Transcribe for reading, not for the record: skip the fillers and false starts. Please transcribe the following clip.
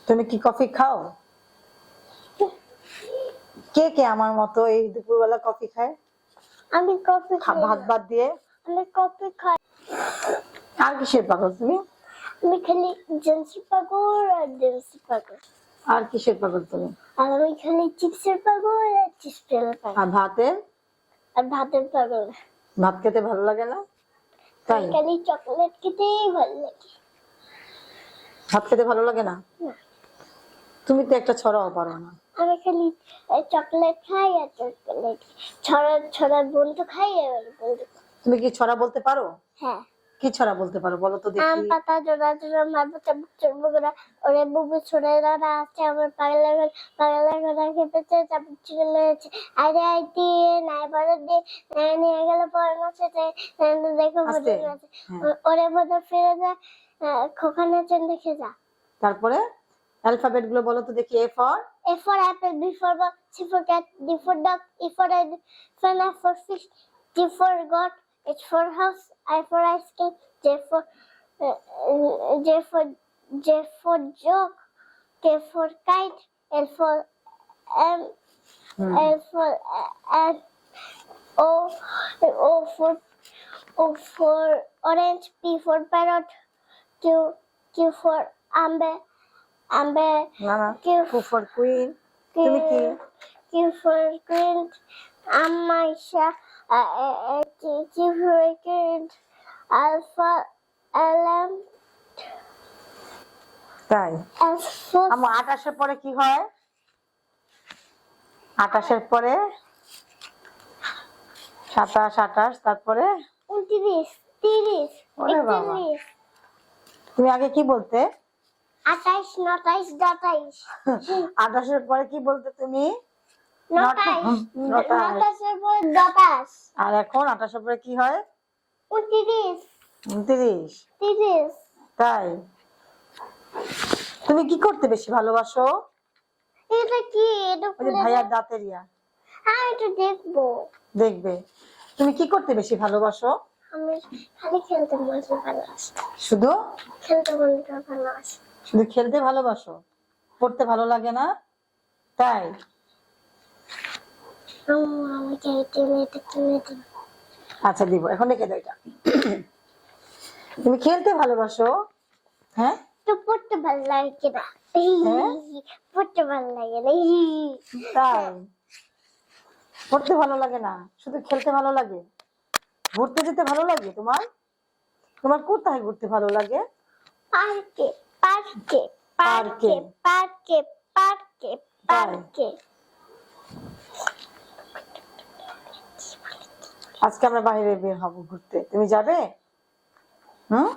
তুমি কি কফি খাও? কে কে আমার মতো এই দুপুরবেলা কফি খায়? আমি কফি খাই ভাত না। বাদ দিয়ে আমি কফি খাই। আর কিসের পাগল তুমি? আমি খালি জিন্সের পাগল আর জিন্সের পাগল। আর কিসের পাগল তুমি? আর আমি খালি চিপসের পাগল আর চিপসের পাগল। আর ভাতের? আর ভাতের পাগল। ভাত খেতে ভালো লাগে না? তাই? খালি চকলেট খেতেই ভালো লাগে। ভাত খেতে ভালো লাগে না? না। তুমি তো একটা ছড়াও পারো না। আমি খালি চকলেট খাই আর চকলেট ছড়া বন্ধু খাই আর বন্ধু। তুমি কি ছড়া বলতে পারো? হ্যাঁ। কি ছড়া বলতে পারো বলো তো দেখি? আম পাতা জোড়া জোড়া মারবো চাবুক চুরবুকরা ওরে বুবু ছড়াইরা আছে আমার পাগলা ঘোড়া খেপেছে চাবুক ছুড়ে মেরেছে আরে আইটি নাই বড় দিয়ে নিয়ে গেল পরের মাসে দেখো আস্তে। বোঝা আছে ওরে বোঝা ফিরে যায় খোকানে চেন দেখে যা। তারপরে অ্যালফাবেট গুলো বলো তো দেখি। A for apple, B for ball, C for cat, D for dog, E for elephant, F for fish, G for goat, H for house, I for ice cream, J for joke, K for kite, L for L for O for orange, P for parrot, Q for amber. না না, Q Q for queen। তুমি কি? Q for queen. Amaisha. Q for kid. Alpha. LM. তাই? Alpha. আমার 28 এর পরে কি হয়? 28 এর পরে 27, তারপরে 29, 30, ওরে বাবা। 31, তুমি আগে কি বলতে? 28, 29, 28. 28 এর পরে কি বলতে তুমি? 29, নটাশ। 29 এর পরে 28. আর এখন 28 এর পরে কি হয়? 29, 29। 30. তাই? তুমি কি করতে বেশি ভালোবাসো? এটা কি? এটা ওই যে ভাইয়ার দাঁতের ইয়া। আমি একটু দেখবো। দেখবে। তুমি কি করতে বেশি ভালোবাসো? আমি খালি খেলতে মজা ভালোবাসি। শুধু খেলতে মজা ভালোবাসি। শুধু খেলতে ভালোবাসো? পড়তে ভালো লাগে না? তাই? আমাকে এটা কিনে দিন। আচ্ছা দিব, এখন রেখে দাও এটা। তুমি খেলতে ভালোবাসো? হ্যাঁ? তো পড়তে ভালো লাগে না। পড়তে ভালো লাগে না। তাই? পড়তে ভালো লাগে না, শুধু খেলতে ভালো লাগে? ঘুরতে যেতে ভালো লাগে তোমার? তোমার কোথায় ঘুরতে ভালো লাগে? পার্কে পার্কে পার্কে পার্কে পার্কে পার্কে। আজকে আমরা বাইরে বের হবো ঘুরতে, তুমি যাবে? হুম?